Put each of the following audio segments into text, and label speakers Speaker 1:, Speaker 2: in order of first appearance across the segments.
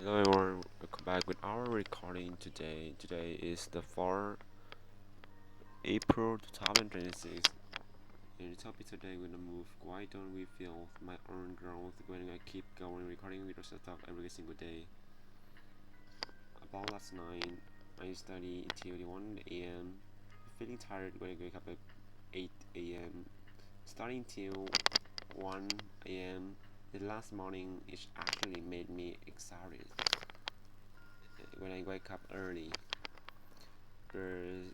Speaker 1: Hello everyone, welcome back with our recording today. Today is the 4th April 2026. In the topic today, we're gonna move why don't we feel my own growth when I keep going recording videos and talk every single day. About last night, I studied until 1 a.m. Feeling tired when I wake up at 8 a.m. Starting till 1 a.m. The last morning it actually made me excited when I wake up early. There's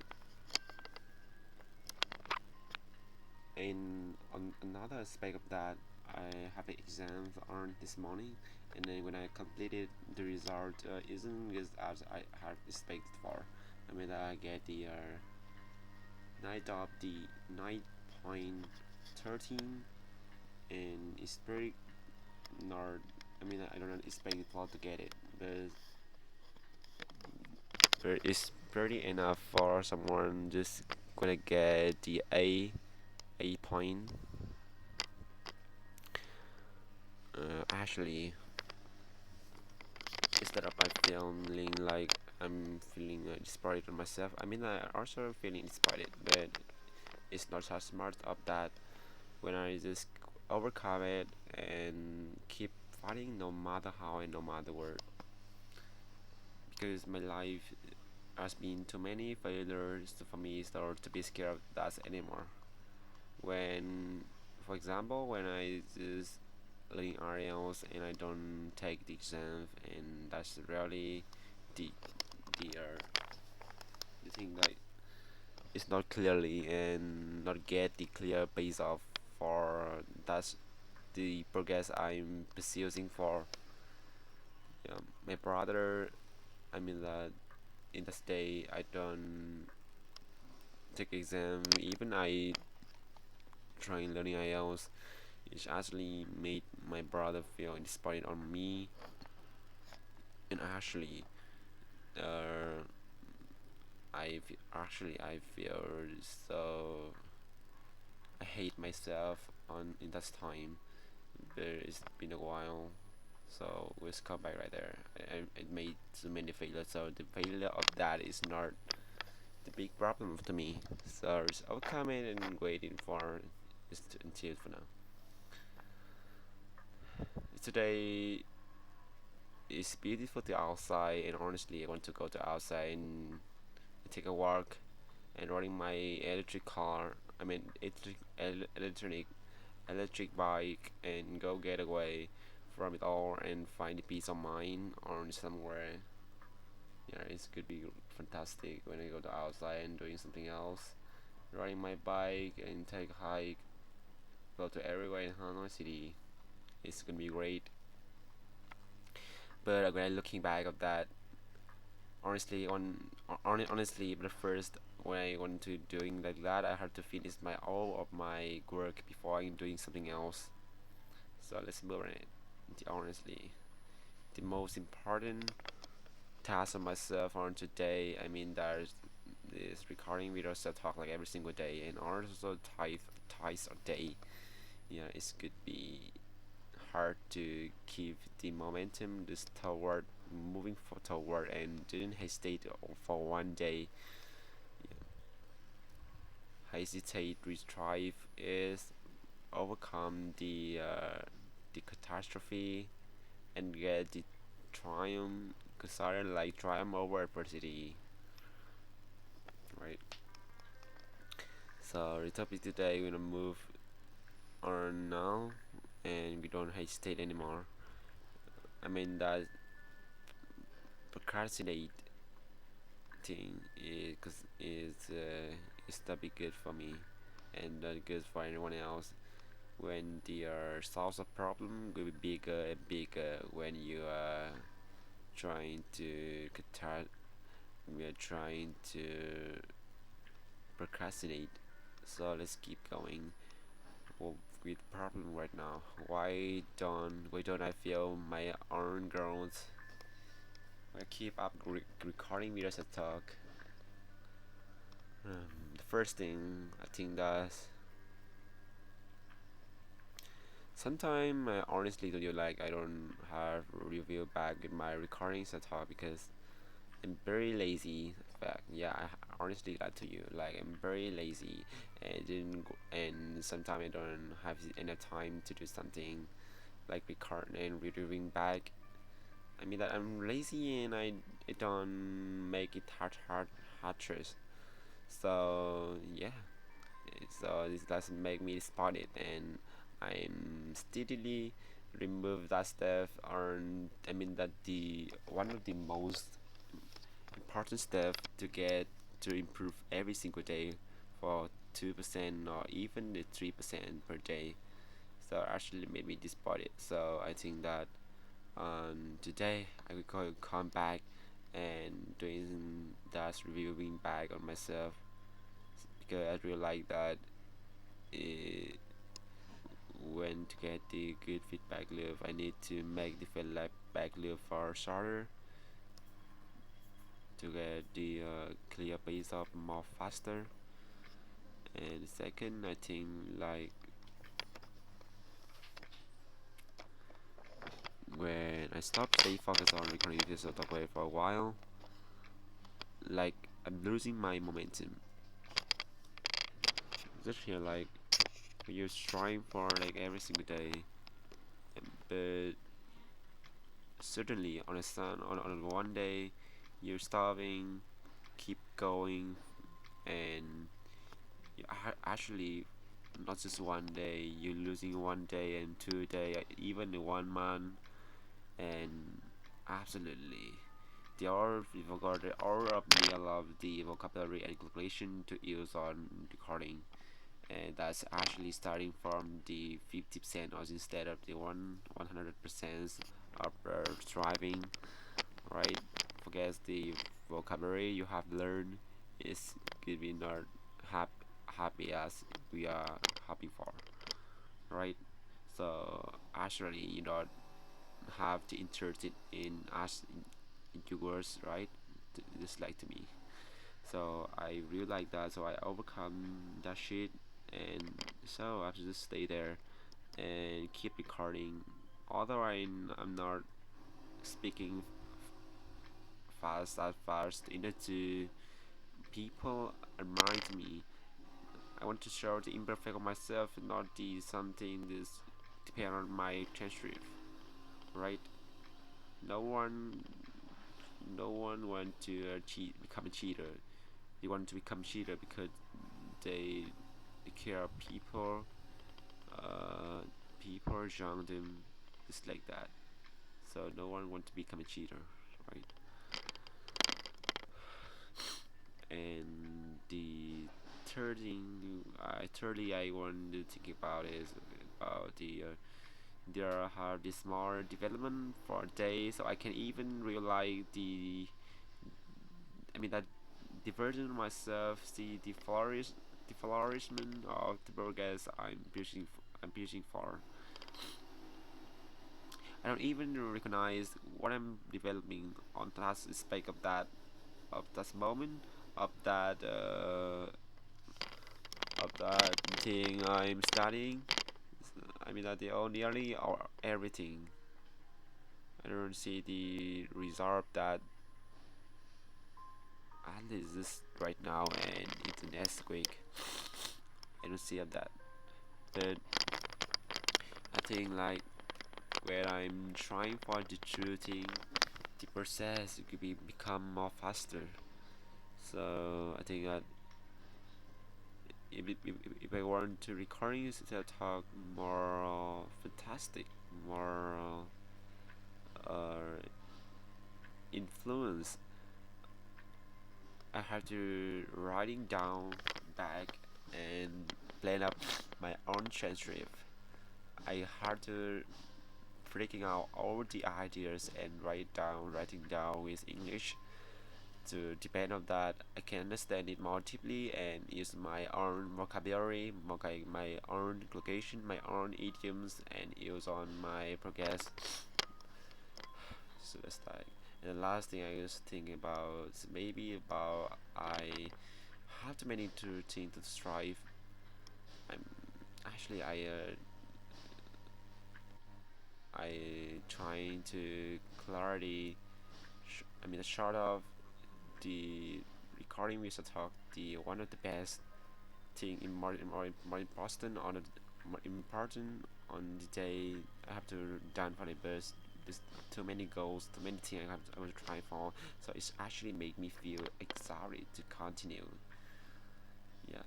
Speaker 1: And on another aspect of that, I have an exam on this morning, and then when I completed, the result isn't as I have expected for. I mean, I get the 9.13, and it's pretty not. I mean, I don't expect it all to get it, but it's pretty enough for someone just gonna get the A point. Actually, instead of I feeling like I'm feeling disappointed on myself, I mean I also feeling disappointed, but it's not so smart of that when I just overcome it and keep fighting no matter how and no matter what, because my life has been too many failures for me start to be scared of that anymore. When, for example, when I just learning RLs and I don't take the exam, and that's really the the thing like it's not clearly and not get the clear base of for that's the progress I'm pursuing for. Yeah, my brother, I mean that in this day I don't take exam, even I trying learning IELTS, it actually made my brother feel disappointed on me, and actually uh, I feel so I hate myself on in that time. But it's been a while, so we'll come back right there. I made so many failures, so the failure of that is not the big problem to me. So it's overcoming and waiting for until for now. Today is beautiful to outside, and honestly, I want to go to outside and take a walk and riding my electric car. I mean, electric bike and go get away from it all and find a peace of mind on somewhere. Yeah, it could be fantastic when I go to outside and doing something else. Riding my bike and take a hike, go to everywhere in Hanoi City. It's gonna be great. But when I looking back of that, honestly, honestly, but first when I went to doing like that, I had to finish my all of my work before I'm doing something else. So let's move on it. Honestly, the most important task of myself on today. I mean, there's this recording videos that talk like every single day, and also twice a day. Yeah, it could be hard to keep the momentum just toward moving toward and didn't hesitate for 1 day. Yeah. Hesitate, retrieve is overcome the catastrophe and get the triumph. Sorry, like triumph over adversity, right? So the topic today we're gonna move on now, and we don't hesitate anymore. I mean that procrastinate thing is not be good for me, and not good for anyone else. When the solves a problem will be bigger and bigger when you are trying to we are trying to procrastinate. So let's keep going. Well, with problem right now. Why don't I feel my own growth? I keep up recording videos and talk. The first thing I think that Sometimes I honestly do you like I don't have review back in my recordings at all because I'm very lazy. Fact, yeah, I honestly got to you. Like I'm very lazy and and sometimes I don't have enough time to do something like record and reviewing back. I mean that I'm lazy and I don't make it hard choice. So yeah, so this doesn't make me spot it, and I'm steadily remove that stuff. And I mean that the one of the most important step to get to improve every single day for 2% or even the 3% per day. So actually made me spot it. So I think that today I will come back and doing that reviewing back on myself because I really like that uh, when to get the good feedback loop I need to make the feedback loop for shorter to get the clear pace up more faster. And second, I think like when I stop stay focused on recording this way for a while, like I'm losing my momentum. Just here like you're striving for like every single day, but certainly on a on one day you're starving, keep going, and you actually not just one day, you're losing one day and 2 day, even 1 month, and absolutely the hour we forgot the hour of meal of the vocabulary and calculation to use on recording, and that's actually starting from the 50% or instead of the 100% of striving, right? Forget the vocabulary you have learned is giving not happy as we are happy for, right? So actually you don't have to insert it in as into words, right? Just like to me. So I really like that. So I overcome that shit, and so I have to just stay there and keep recording. Although I'm not speaking fast at first, in order to people admire me. I want to show the imperfect of myself, not the something this depend on my transcript, right? No one, no one want to become a cheater. They want to become cheater because they care of people, uh, people around them, just like that. So no one want to become a cheater, right? And the thirdly I want to think about is about there are the small development for a day, so I can even realize I mean that the version of myself, see the flourishment of the progress I'm pushing for. I don't even recognize what I'm developing on that aspect of that moment of that thing I'm studying. I mean that the nearly or everything. I don't see the result that at least this right now and into next week. I don't see of that. But I think like where I'm trying for the true thing, the process could become more faster. So I think that if I want to recording to talk more fantastic, more influence, I have to writing down back and plan up my own transcript. I had to freaking out all the ideas and writing down with English to depend on that I can understand it more deeply and use my own vocabulary, my own location, my own idioms, and use on my progress. So that's like. And the last thing I was thinking about is maybe about I have too many to think to strive. I'm actually I trying to clarity. Short of the recording with a talk, the one of the best thing in more important on the more important on the day I have to done for the best. There's too many goals, too many things I want to try for. So it's actually make me feel excited to continue. Yeah,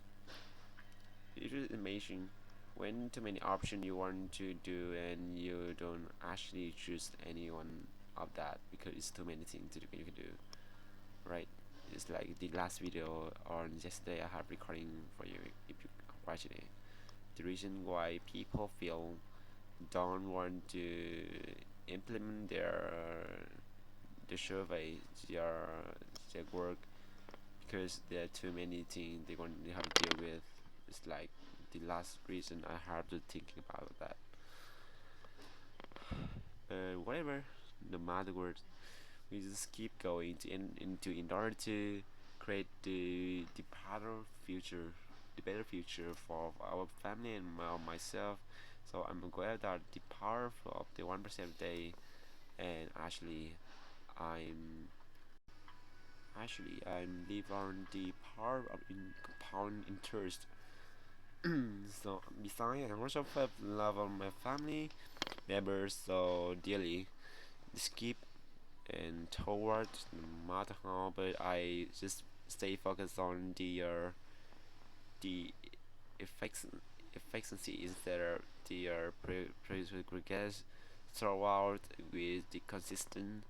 Speaker 1: it is amazing when too many options you want to do and you don't actually choose any one of that because it's too many things to do you can do, right? It's like the last video on yesterday I have recording for you if you watch it. The reason why people feel don't want to implement their survey, their work because there are too many things they have to deal with. It's like the last reason I have to think about that. Whatever, no matter what, we just keep going in order to create the better future for our family and myself. So I'm glad that the power of the 1% day, and I'm live on the power of compound interest. So besides, I also have love of my family members so dearly. Skip and towards no matter how, but I just stay focused on the effects efficiency instead of the progress throughout with the consistent.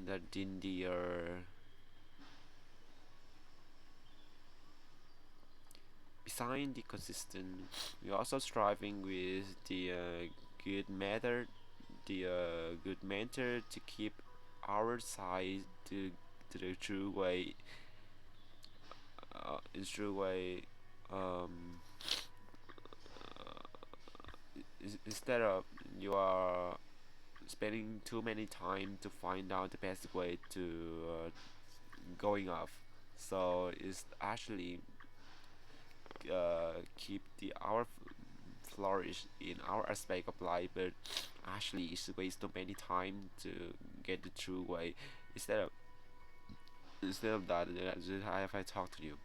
Speaker 1: That in the beside the consistent, we also striving with the good method, the good mentor to keep our side to the true way, in true way. Um, Instead of you are spending too many time to find out the best way to going off. So it's actually keep the our flourish in our aspect of life, but actually it's waste too many time to get the true way. Instead of that, just if I talk to you,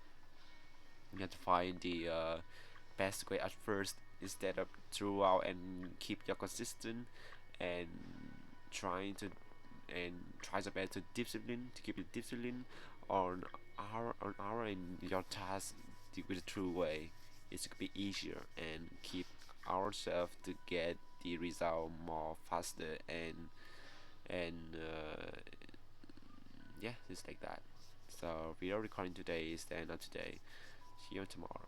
Speaker 1: you have to find the best way at first instead of throughout and keep your consistent and trying to and try your best to discipline to keep it discipline on our and your task with the true way. It could be easier and keep ourselves to get the result more faster and yeah, it's like that. So we are recording today is the end of today. See you tomorrow.